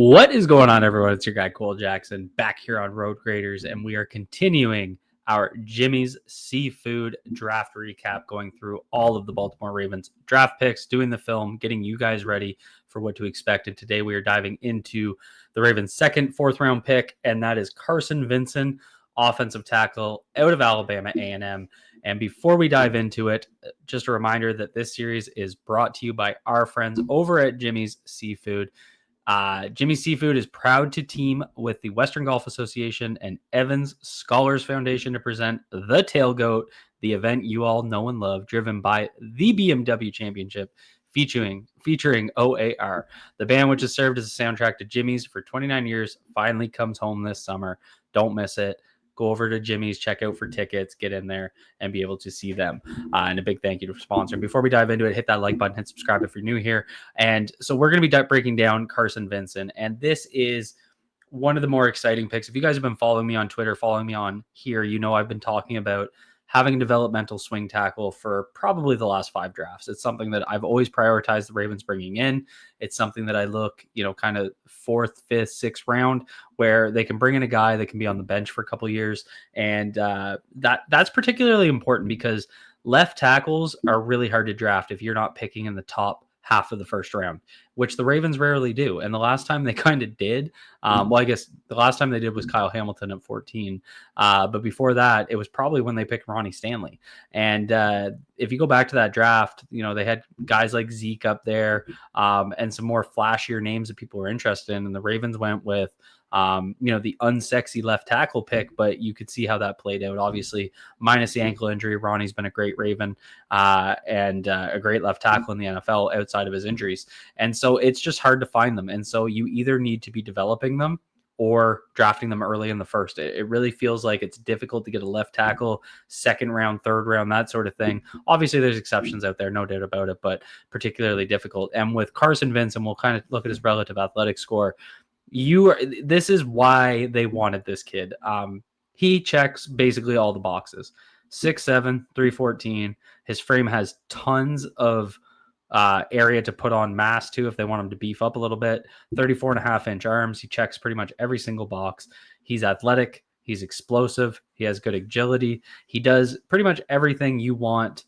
What is going on, everyone? It's your guy, Cole Jackson, back here on Road Graders, and we are continuing our Jimmy's Seafood draft recap, going through all of the Baltimore Ravens draft picks, doing the film, getting you guys ready for what to expect. And today we are diving into the Ravens' second, fourth-round pick, and that is CARSON, VINSON, offensive tackle out of Alabama A&M. And before we dive into it, just a reminder that this series is brought to you by our friends over at Jimmy's Seafood. Jimmy's Seafood is proud to team with the Western Golf Association and Evans Scholars Foundation to present the Tailgoat, the event you all know and love, driven by the BMW Championship, featuring OAR. The band, which has served as a soundtrack to Jimmy's for 29 years, finally comes home this summer. Don't miss it. Go over to Jimmy's, check out for tickets, get in there, and be able to see them. And a big thank you to sponsoring. Before we dive into it, hit that like button, hit subscribe if you're new here. And so we're going to be breaking down CARSON, VINSON, and this is one of the more exciting picks. If you guys have been following me on Twitter, following me on here, you know I've been talking about having a developmental swing tackle for probably the last 5 drafts. It's something that I've always prioritized the Ravens bringing in. It's something that I look, kind of 4th, 5th, 6th round, where they can bring in a guy that can be on the bench for a couple of years. And that's particularly important because left tackles are really hard to draft if you're not picking in the top half of the first round, which the Ravens rarely do. And the last time they kind of did, I guess the last time they did was Kyle Hamilton at 14. But before that, it was probably when they picked Ronnie Stanley. And if you go back to that draft, they had guys like Zeke up there and some more flashier names that people were interested in. And the Ravens went with the unsexy left tackle pick, but you could see how that played out. Obviously, minus the ankle injury, Ronnie's been a great Raven and a great left tackle in the NFL outside of his injuries. And so it's just hard to find them. And so you either need to be developing them or drafting them early in the first. It really feels like it's difficult to get a left tackle, 2nd round, 3rd round, that sort of thing. Obviously, there's exceptions out there, no doubt about it, but particularly difficult. And with CARSON, VINSON, we'll kind of look at his relative athletic score. This is why they wanted this kid. He checks basically all the boxes. 6'7", 314. His frame has tons of area to put on mass too if they want him to beef up a little bit. 34.5-inch arms. He checks pretty much every single box. He's athletic. He's explosive. He has good agility. He does pretty much everything you want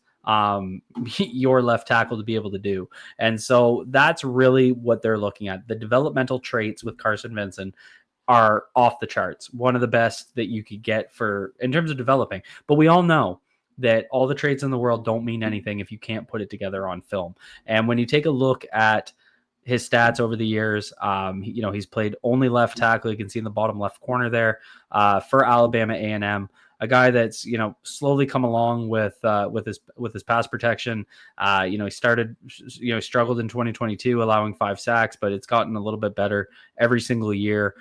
your left tackle to be able to do. And so that's really what they're looking at. The developmental traits with CARSON, VINSON are off the charts. One of the best that you could get in terms of developing. But we all know that all the traits in the world don't mean anything if you can't put it together on film. And when you take a look at his stats over the years, he's played only left tackle. You can see in the bottom left corner there for Alabama A&M. A guy that's slowly come along with his pass protection. He started struggled in 2022, allowing 5 sacks, but it's gotten a little bit better every single year.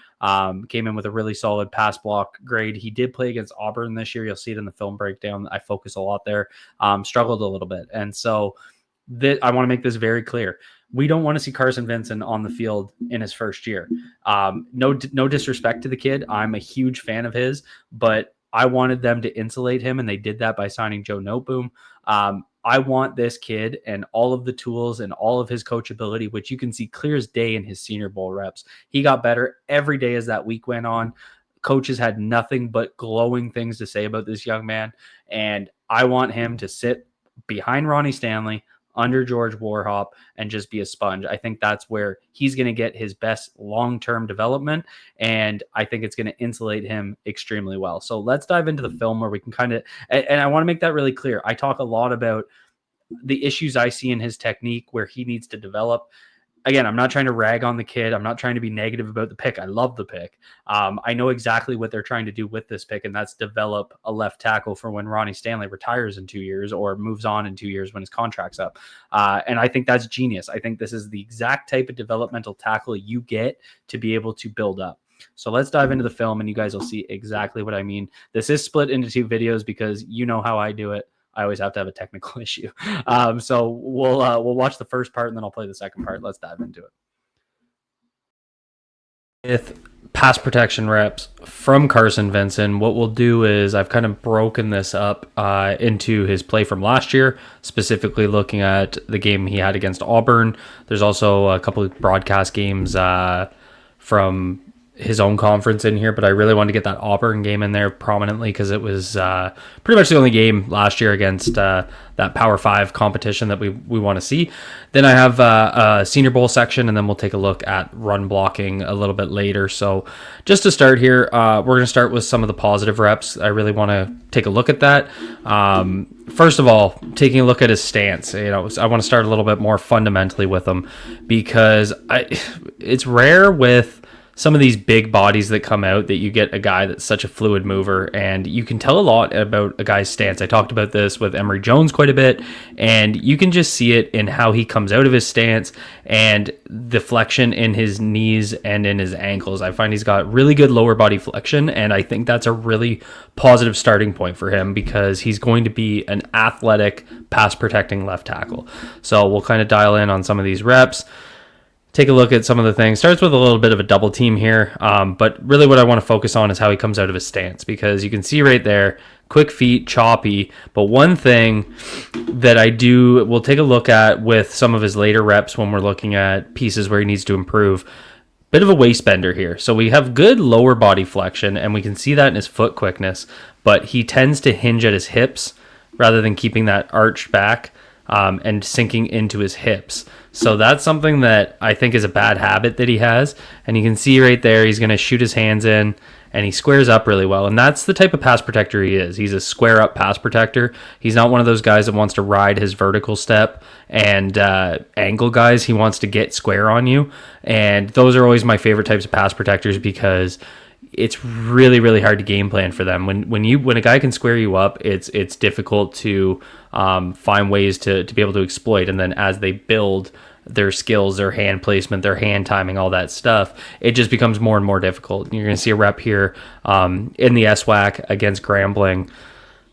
Came in with a really solid pass block grade. He did play against Auburn this year. You'll see it in the film breakdown. I focus a lot there. Struggled a little bit, and so I want to make this very clear. We don't want to see CARSON, VINSON on the field in his first year. No disrespect to the kid. I'm a huge fan of his, but I wanted them to insulate him, and they did that by signing Joe Noteboom. I want this kid and all of the tools and all of his coachability, which you can see clear as day in his Senior Bowl reps. He got better every day as that week went on. Coaches had nothing but glowing things to say about this young man, and I want him to sit behind Ronnie Stanley, under George Warhop, and just be a sponge. I think that's where he's going to get his best long-term development, and I think it's going to insulate him extremely well. So let's dive into the film where we can kind of, and I want to make that really clear. I talk a lot about the issues I see in his technique where he needs to develop. Again, I'm not trying to rag on the kid. I'm not trying to be negative about the pick. I love the pick. I know exactly what they're trying to do with this pick, and that's develop a left tackle for when Ronnie Stanley retires in 2 years or moves on in 2 years when his contract's up. And I think that's genius. I think this is the exact type of developmental tackle you get to be able to build up. So let's dive into the film, and you guys will see exactly what I mean. This is split into 2 videos because you know how I do it. I always have to have a technical issue. So we'll watch the first part, and then I'll play the second part. Let's dive into it. With pass protection reps from CARSON, VINSON, what we'll do is I've kind of broken this up into his play from last year, specifically looking at the game he had against Auburn. There's also a couple of broadcast games from his own conference in here, but I really wanted to get that Auburn game in there prominently because it was pretty much the only game last year against that Power 5 competition that we want to see. Then I have a Senior Bowl section, and then we'll take a look at run blocking a little bit later. So just to start here, we're going to start with some of the positive reps. I really want to take a look at that. First of all, taking a look at his stance. I want to start a little bit more fundamentally with him because it's rare with some of these big bodies that come out that you get a guy that's such a fluid mover, and you can tell a lot about a guy's stance. I talked about this with Emory Jones quite a bit, and you can just see it in how he comes out of his stance and the flexion in his knees and in his ankles. I find he's got really good lower body flexion, and I think that's a really positive starting point for him because he's going to be an athletic pass protecting left tackle. So we'll kind of dial in on some of these reps. Take a look at some of the things. Starts with a little bit of a double team here, but really what I want to focus on is how he comes out of his stance, because you can see right there, quick feet, choppy. But one thing that we'll take a look at with some of his later reps when we're looking at pieces where he needs to improve. Bit of a waist bender here. So we have good lower body flexion, and we can see that in his foot quickness, but he tends to hinge at his hips rather than keeping that arched back and sinking into his hips. So that's something that I think is a bad habit that he has. And you can see right there, he's going to shoot his hands in and he squares up really well. And that's the type of pass protector he is. He's a square up pass protector. He's not one of those guys that wants to ride his vertical step and angle guys. He wants to get square on you. And those are always my favorite types of pass protectors because it's really, really hard to game plan for them. When a guy can square you up, it's difficult to find ways to be able to exploit. And then as they build their skills, their hand placement, their hand timing, all that stuff, it just becomes more and more difficult. You're going to see a rep here in the SWAC against Grambling.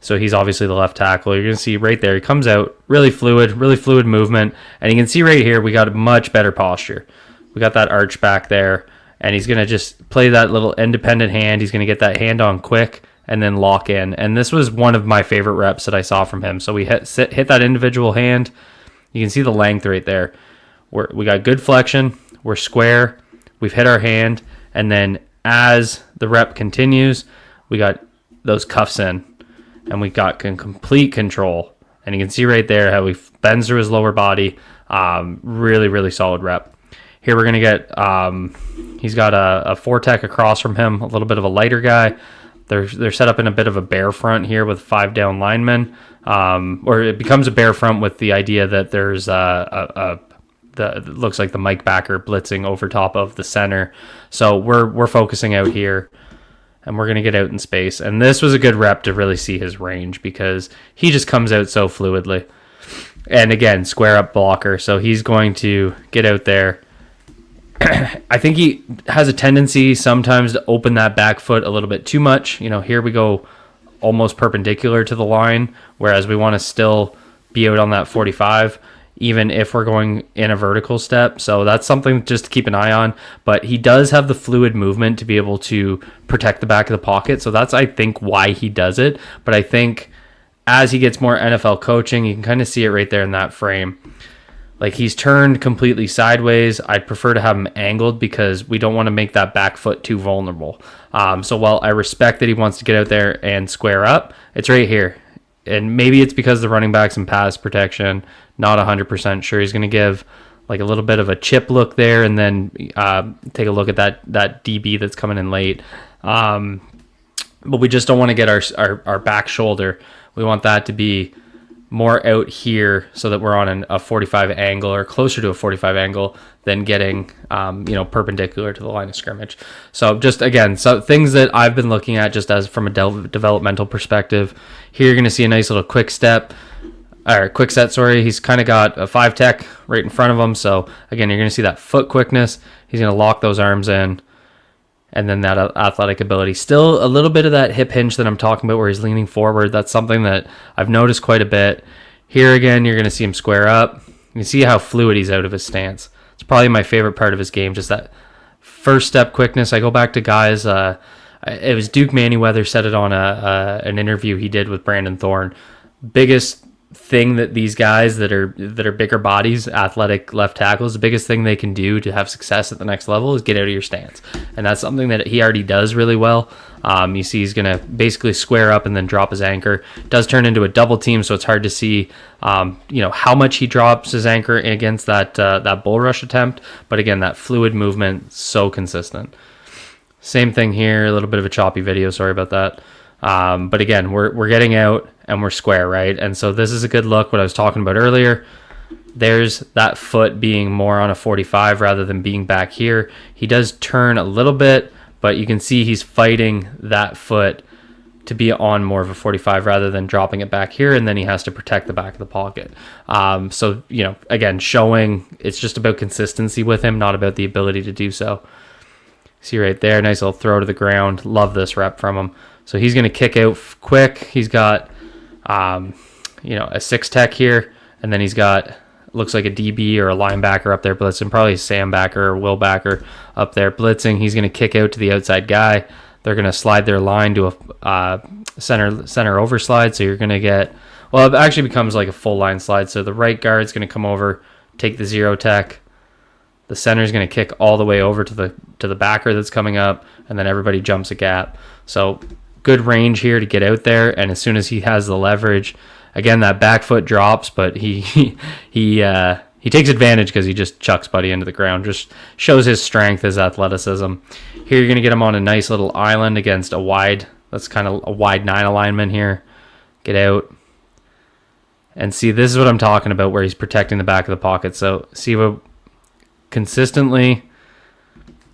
So he's obviously the left tackle. You're going to see right there, he comes out really fluid movement. And you can see right here, we got a much better posture. We got that arch back there. And he's going to just play that little independent hand. He's going to get that hand on quick and then lock in. And this was one of my favorite reps that I saw from him. So we hit that individual hand. You can see the length right there. We got good flexion. We're square. We've hit our hand. And then as the rep continues, we got those cuffs in. And we got complete control. And you can see right there how he bends through his lower body. Really, really solid rep. Here we're going to get, he's got a 4-tech across from him, a little bit of a lighter guy. They're set up in a bit of a bear front here with 5 down linemen. Or it becomes a bear front with the idea that there's it looks like the Mike backer blitzing over top of the center. So we're focusing out here, and we're going to get out in space. And this was a good rep to really see his range because he just comes out so fluidly. And again, square up blocker. So he's going to get out there. I think he has a tendency sometimes to open that back foot a little bit too much. Here we go almost perpendicular to the line, whereas we want to still be out on that 45, even if we're going in a vertical step. So that's something just to keep an eye on. But he does have the fluid movement to be able to protect the back of the pocket. So that's, I think, why he does it. But I think as he gets more NFL coaching, you can kind of see it right there in that frame. Like he's turned completely sideways. I'd prefer to have him angled because we don't want to make that back foot too vulnerable. So while I respect that he wants to get out there and square up, it's right here. And maybe it's because the running back's in pass protection. Not 100% sure. He's going to give like a little bit of a chip look there and then take a look at that DB that's coming in late. But we just don't want to get our back shoulder. We want that to be more out here so that we're on a 45 angle or closer to a 45 angle than getting perpendicular to the line of scrimmage. So just again, so things that I've been looking at just as from a developmental perspective. Here you're going to see a nice little quick set. He's kind of got a 5-tech right in front of him. So again, you're going to see that foot quickness. He's going to lock those arms in. And then that athletic ability. Still a little bit of that hip hinge that I'm talking about where he's leaning forward. That's something that I've noticed quite a bit. Here again, you're going to see him square up. You can see how fluid he's out of his stance. It's probably my favorite part of his game, just that first step quickness. I go back to guys, it was Duke Manyweather said it on an interview he did with Brandon Thorne. Biggest thing that these guys that are bigger bodies, athletic left tackles, the biggest thing they can do to have success at the next level is get out of your stance, and that's something that he already does really well. You see he's going to basically square up and then drop his anchor. It does turn into a double team, so it's hard to see how much he drops his anchor against that bull rush attempt, but again, that fluid movement, so consistent. Same thing here, a little bit of a choppy video, sorry about that. But again, we're getting out and we're square, right? And so this is a good look, what I was talking about earlier. There's that foot being more on a 45 rather than being back here. He does turn a little bit, but you can see he's fighting that foot to be on more of a 45 rather than dropping it back here, and then he has to protect the back of the pocket. So, again, showing it's just about consistency with him, not about the ability to do so. See right there, nice little throw to the ground. Love this rep from him. So he's going to kick out quick. He's got, a 6 tech here, and then he's got, looks like a DB or a linebacker up there blitzing, probably a Sam backer or Will backer up there blitzing. He's going to kick out to the outside guy. They're going to slide their line to a center overslide. So you're going to get, well, it actually becomes like a full line slide. So the right guard's going to come over, take the 0 tech. The center's going to kick all the way over to the backer that's coming up, and then everybody jumps a gap. So good range here to get out there, and as soon as he has the leverage, again, that back foot drops, but he takes advantage because he just chucks Buddy into the ground. Just shows his strength, his athleticism. Here you're going to get him on a nice little island against a wide, that's kind of a wide 9 alignment here. Get out. And see, this is what I'm talking about, where he's protecting the back of the pocket. So see what consistently,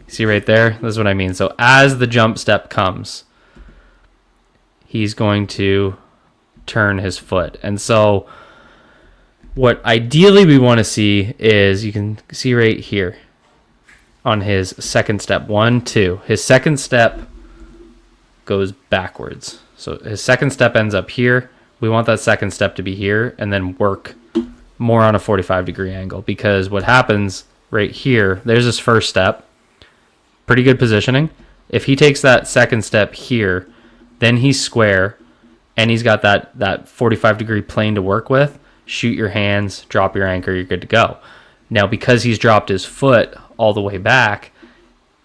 see right there, this is what I mean. So as the jump step comes, he's going to turn his foot. And so what ideally we want to see is, you can see right here on his second step, 1, 2, his second step goes backwards. So his second step ends up here. We want that second step to be here, and then work more on a 45-degree angle, because what happens right here, there's his first step, pretty good positioning. If he takes that second step here, then he's square, and he's got that 45-degree plane to work with. Shoot your hands, drop your anchor, you're good to go. Now, because he's dropped his foot all the way back,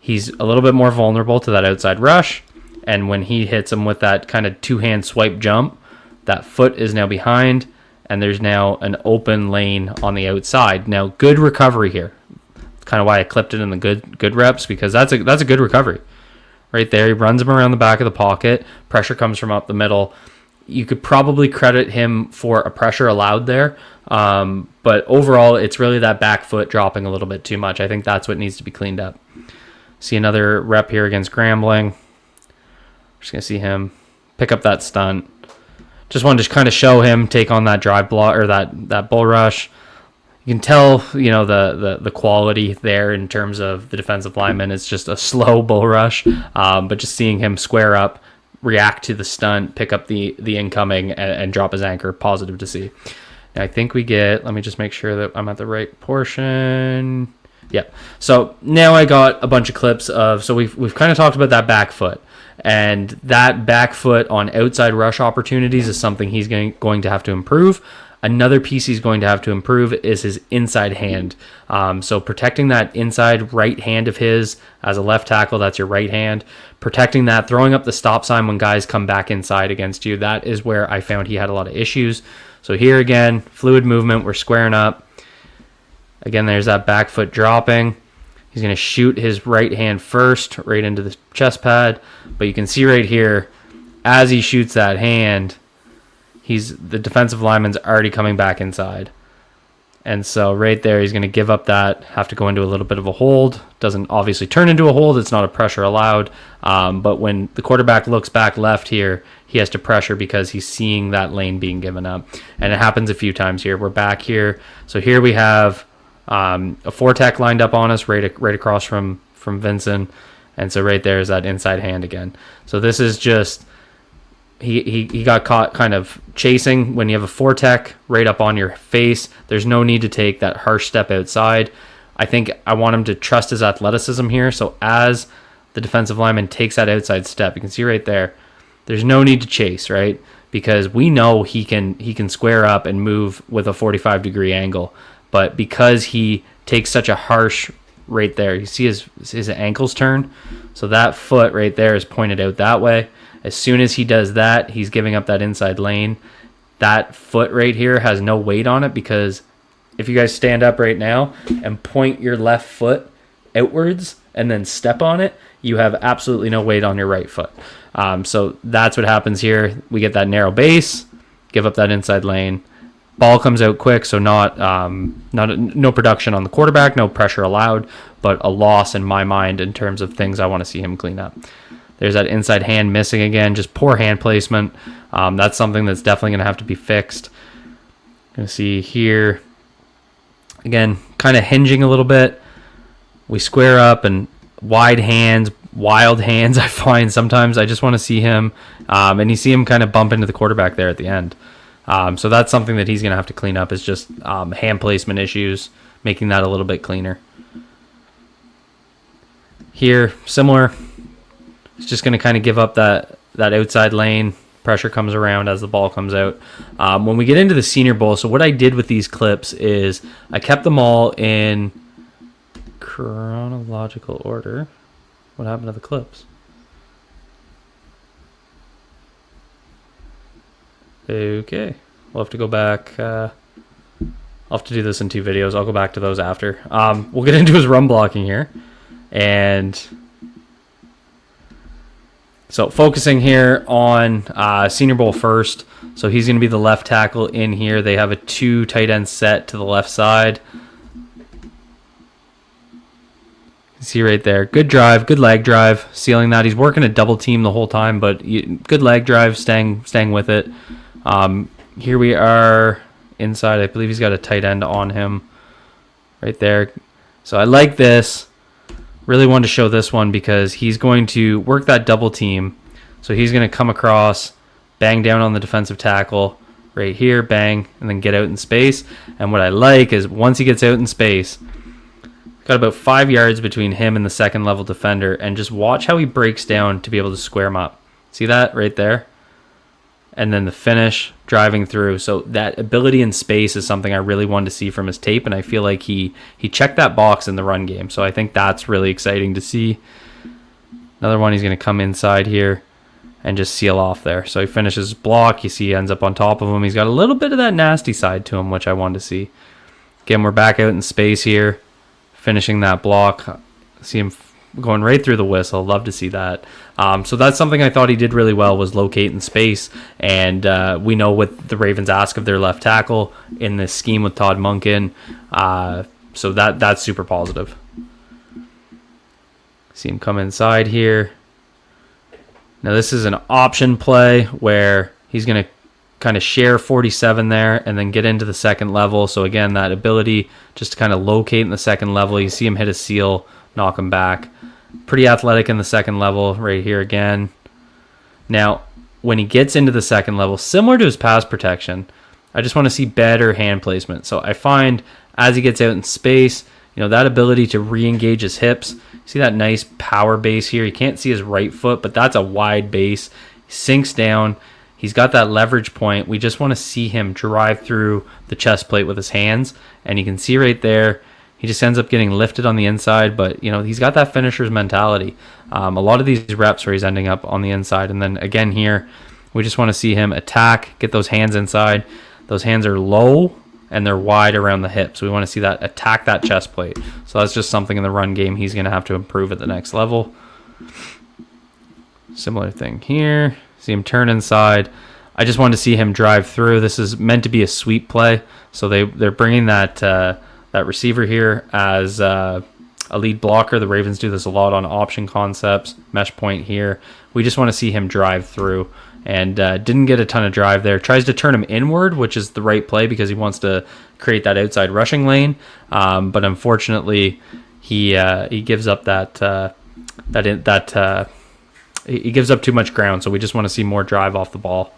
he's a little bit more vulnerable to that outside rush, and when he hits him with that kind of 2-hand swipe jump, that foot is now behind, and there's now an open lane on the outside. Now, good recovery here. That's kind of why I clipped it in the good reps, because that's a good recovery. Right there, he runs him around the back of the pocket. Pressure comes from up the middle. You could probably credit him for a pressure allowed there. But overall, it's really that back foot dropping a little bit too much. I think that's what needs to be cleaned up. See another rep here against Grambling. Just going to see him pick up that stunt. Just wanted to kind of show him take on that drive block, or that bull rush. You can tell, the quality there in terms of the defensive lineman. It's just a slow bull rush, but just seeing him square up, react to the stunt, pick up the incoming, and drop his anchor, positive to see. Now I think we get, let me just make sure that I'm at the right portion. Yep. So now I got a bunch of clips of, so we've kind of talked about that back foot. And that back foot on outside rush opportunities is something he's going to have to improve. Another piece he's going to have to improve is his inside hand. So protecting that inside right hand of his as a left tackle, that's your right hand. Protecting that, throwing up the stop sign when guys come back inside against you. That is where I found he had a lot of issues. So here again, fluid movement, we're squaring up. Again, there's that back foot dropping. He's going to shoot his right hand first, right into the chest pad. But you can see right here, as he shoots that hand, the defensive lineman's already coming back inside. And so right there, he's going to give up that, have to go into a little bit of a hold. Doesn't obviously turn into a hold. It's not a pressure allowed. But when the quarterback looks back left here, he has to pressure because he's seeing that lane being given up. And it happens a few times here. We're back here. So here we have a 4-tech lined up on us right across from VINSON. And so right there is that inside hand again. So this is just, he got caught kind of chasing. When you have a 4-tech right up on your face, there's no need to take that harsh step outside. I think I want him to trust his athleticism here. So as the defensive lineman takes that outside step, you can see right there, there's no need to chase, right? because we know he can square up and move with a 45-degree angle. But because he takes such a harsh right there, you see his ankles turn, so that foot right there is pointed out that way. As soon as he does that, he's giving up that inside lane. That foot right here has no weight on it, because if you guys stand up right now and point your left foot outwards and then step on it, you have absolutely no weight on your right foot. So that's what happens here. We get that narrow base, give up that inside lane. Ball comes out quick, so no production on the quarterback, no pressure allowed, but a loss in my mind in terms of things I want to see him clean up. There's that inside hand missing again, just poor hand placement. That's something that's definitely going to have to be fixed. Going to see here, again, kind of hinging a little bit. We square up and wide hands, wild hands, I find sometimes. I just want to see him, and you see him kind of bump into the quarterback there at the end. So that's something that he's going to have to clean up, is just hand placement issues, making that a little bit cleaner. Here, similar. He's just going to kind of give up that outside lane. Pressure comes around as the ball comes out. When we get into the Senior Bowl, so what I did with these clips is I kept them all in chronological order. What happened to the clips? Okay, we'll have to go back. I'll have to do this in 2 videos. I'll go back to those after. We'll get into his run blocking here. And so focusing here on Senior Bowl first. So he's going to be the left tackle in here. They have a 2 tight end set to the left side. See right there, good drive, good leg drive, sealing that. He's working a double team the whole time, but good leg drive, staying with it. Here we are inside. I believe he's got a tight end on him right there. So I like this. Really wanted to show this one because he's going to work that double team. So he's going to come across, bang down on the defensive tackle right here, bang, and then get out in space. And what I like is once he gets out in space, got about 5 yards between him and the second level defender, and just watch how he breaks down to be able to square him up. See that right there? And then the finish, driving through. So that ability in space is something I really wanted to see from his tape, and I feel like he checked that box in the run game. So I think that's really exciting to see. Another one, he's going to come inside here and just seal off there. So he finishes his block. You see he ends up on top of him. He's got a little bit of that nasty side to him, which I wanted to see. Again, we're back out in space here, finishing that block. See him going right through the whistle. Love to see that. So that's something I thought he did really well, was locate in space. And we know what the Ravens ask of their left tackle in this scheme with Todd Monken. So that's super positive. See him come inside here. Now this is an option play where he's going to kind of share 47 there and then get into the second level. So again, that ability just to kind of locate in the second level. You see him hit a seal, knock him back. Pretty athletic in the second level right here again. Now, when he gets into the second level, similar to his pass protection, I just want to see better hand placement. So I find as he gets out in space, that ability to re-engage his hips. See that nice power base here? You can't see his right foot, but that's a wide base. He sinks down. He's got that leverage point. We just want to see him drive through the chest plate with his hands. And you can see right there, he just ends up getting lifted on the inside. But, he's got that finisher's mentality. A lot of these reps where he's ending up on the inside. And then again here, we just want to see him attack, get those hands inside. Those hands are low and they're wide around the hips. We want to see that attack that chest plate. So that's just something in the run game he's going to have to improve at the next level. Similar thing here. See him turn inside. I just wanted to see him drive through. This is meant to be a sweep play. So they're bringing that receiver here as a lead blocker. The Ravens do this a lot on option concepts. Mesh point here. We just want to see him drive through. And didn't get a ton of drive there. Tries to turn him inward, which is the right play because he wants to create that outside rushing lane. But unfortunately, he gives up he gives up too much ground. So we just want to see more drive off the ball.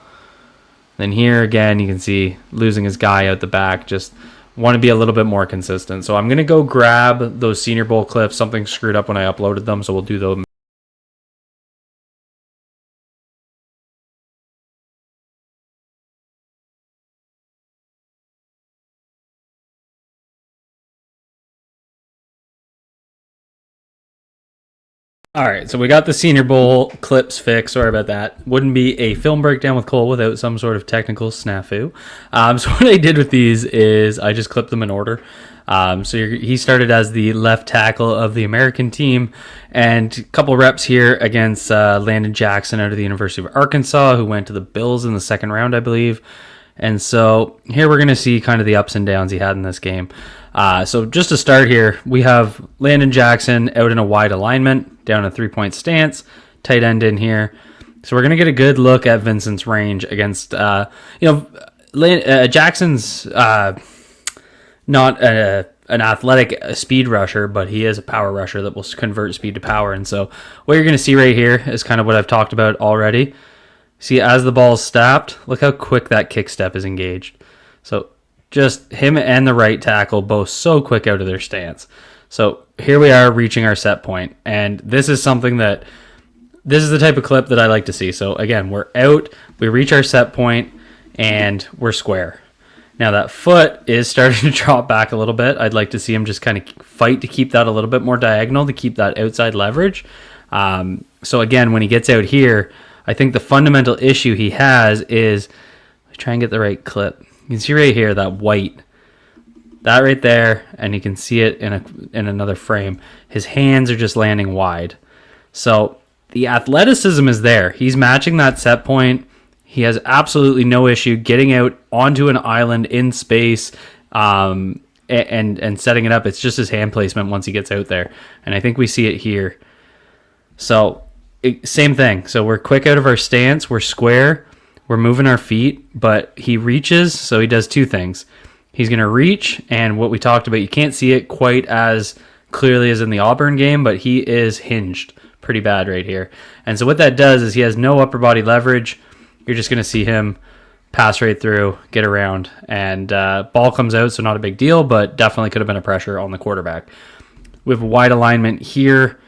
Then here again, you can see losing his guy out the back. Just want to be a little bit more consistent. So I'm going to go grab those Senior Bowl clips. Something screwed up when I uploaded them, so we'll do those. All right, so we got the Senior Bowl clips fixed. Sorry about that. Wouldn't be a film breakdown with Cole without some sort of technical snafu. So what I did with these is I just clipped them in order. He started as the left tackle of the American team, and a couple reps here against Landon Jackson out of the University of Arkansas, who went to the Bills in the second round, I believe. And so here we're going to see kind of the ups and downs he had in this game. So just to start here, we have Landon Jackson out in a wide alignment, down a 3-point stance, tight end in here. So we're going to get a good look at Vincent's range against, Jackson's not an athletic speed rusher, but he is a power rusher that will convert speed to power. And so what you're going to see right here is kind of what I've talked about already. See, as the ball is snapped, look how quick that kick step is engaged. So just him and the right tackle both so quick out of their stance. So here we are reaching our set point, and this is the type of clip that I like to see. So again, we're out, we reach our set point, and we're square. Now that foot is starting to drop back a little bit. I'd like to see him just kind of fight to keep that a little bit more diagonal, to keep that outside leverage. So again, when he gets out here, I think the fundamental issue he has is, try and get the right clip. You can see right here that white, that right there, and you can see it in another frame. His hands are just landing wide. So the athleticism is there. He's matching that set point. He has absolutely no issue getting out onto an island in space and setting it up. It's just his hand placement once he gets out there. And I think we see it here. So same thing. So we're quick out of our stance. We're square. We're moving our feet. But he reaches. So he does two things. He's going to reach. And what we talked about, you can't see it quite as clearly as in the Auburn game, but he is hinged pretty bad right here. And so what that does is he has no upper body leverage. You're just going to see him pass right through, get around, and ball comes out, so not a big deal, but definitely could have been a pressure on the quarterback. We have a wide alignment here,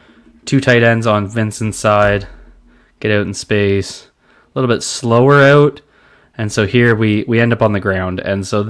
two tight ends on Vincent's side, get out in space, a little bit slower out, and so here we end up on the ground. And so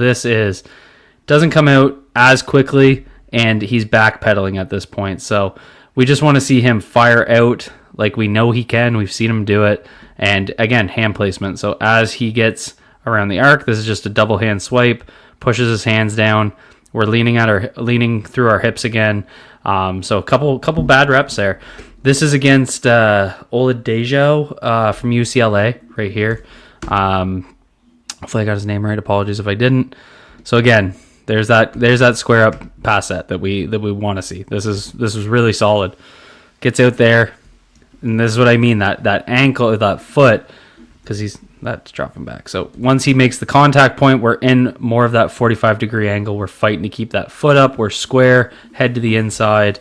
doesn't come out as quickly, and he's backpedaling at this point. So we just want to see him fire out like we know he can. We've seen him do it. And again, hand placement. So as he gets around the arc, this is just a double hand swipe, pushes his hands down. We're leaning through our hips again. So a couple bad reps there. This is against Oladejo from UCLA right here. Hopefully I got his name right. Apologies if I didn't. So again, there's that square up pass set that we want to see. This was really solid. Gets out there. And this is what I mean, that ankle, that foot, because that's dropping back. So once he makes the contact point, we're in more of that 45-degree angle. We're fighting to keep that foot up. We're square, head to the inside,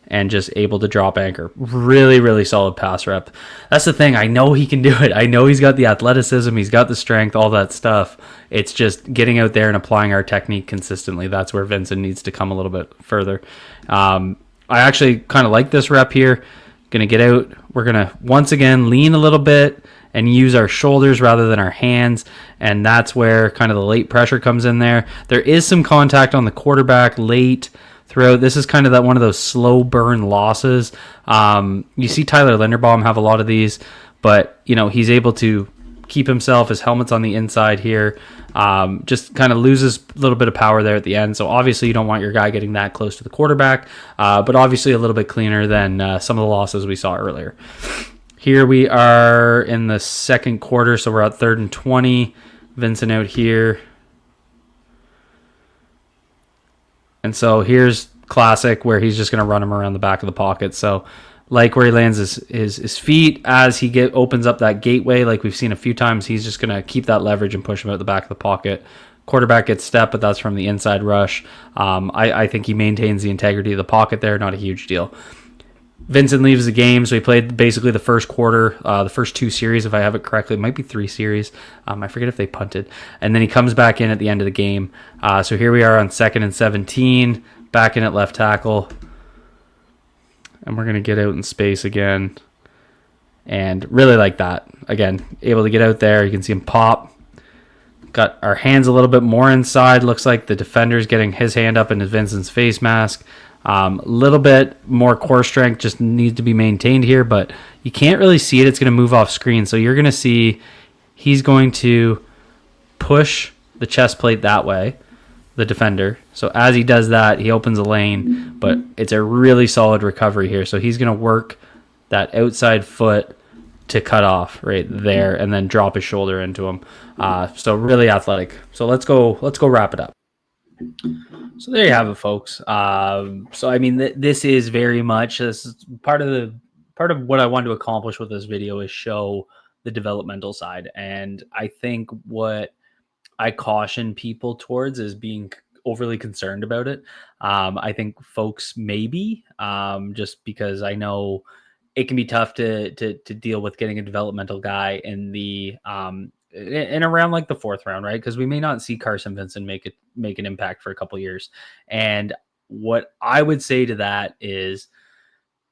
and just able to drop anchor. Really, really solid pass rep. That's the thing. I know he can do it. I know he's got the athleticism. He's got the strength, all that stuff. It's just getting out there and applying our technique consistently. That's where Vincent needs to come a little bit further. I actually kind of like this rep here. Going to get out. We're going to once again lean a little bit and use our shoulders rather than our hands, and that's where kind of the late pressure comes in there. There is some contact on the quarterback late throughout. This is kind of one of those slow burn losses. You see Tyler Linderbaum have a lot of these, but he's able to keep himself. His helmet's on the inside here. Just kind of loses a little bit of power there at the end. So obviously you don't want your guy getting that close to the quarterback, but obviously a little bit cleaner than some of the losses we saw earlier. Here we are in the second quarter, so we're at 3rd and 20. Vincent out here. And so here's classic where he's just going to run him around the back of the pocket. So like where he lands his feet as he opens up that gateway, like we've seen a few times, he's just going to keep that leverage and push him out the back of the pocket. Quarterback gets step, but that's from the inside rush. I think he maintains the integrity of the pocket there. Not a huge deal. Vincent leaves the game, so he played basically the first quarter, the first 2 series, if I have it correctly. It might be 3 series. I forget if they punted. And then he comes back in at the end of the game. So here we are on 2nd and 17, back in at left tackle. And we're going to get out in space again. And really like that. Again, able to get out there. You can see him pop. Got our hands a little bit more inside. Looks like the defender's getting his hand up into Vincent's face mask. A little bit more core strength just needs to be maintained here, but you can't really see it. It's going to move off screen. So you're going to see he's going to push the chest plate that way, the defender. So as he does that, he opens a lane, but it's a really solid recovery here. So he's going to work that outside foot to cut off right there and then drop his shoulder into him. So really athletic. So let's go wrap it up. So there you have it, folks. So I mean, this is very much, this is part of what I wanted to accomplish with this video is show the developmental side. And I think what I caution people towards is being overly concerned about it. I think folks maybe just because I know it can be tough to deal with getting a developmental guy in the in around like the 4th round, right? Because we may not see Carson Vincent make an impact for a couple years. And what I would say to that is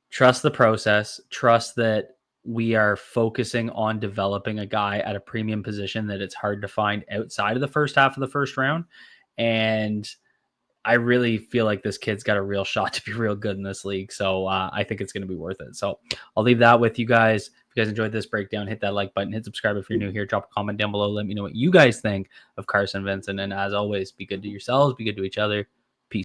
trust the process, trust that we are focusing on developing a guy at a premium position that it's hard to find outside of the first half of the first round. And I really feel like this kid's got a real shot to be real good in this league. So I think it's going to be worth it. So I'll leave that with you guys. If you guys enjoyed this breakdown, hit that like button, hit subscribe if you're new here, drop a comment down below. Let me know what you guys think of Carson Vincent. And as always, be good to yourselves, be good to each other.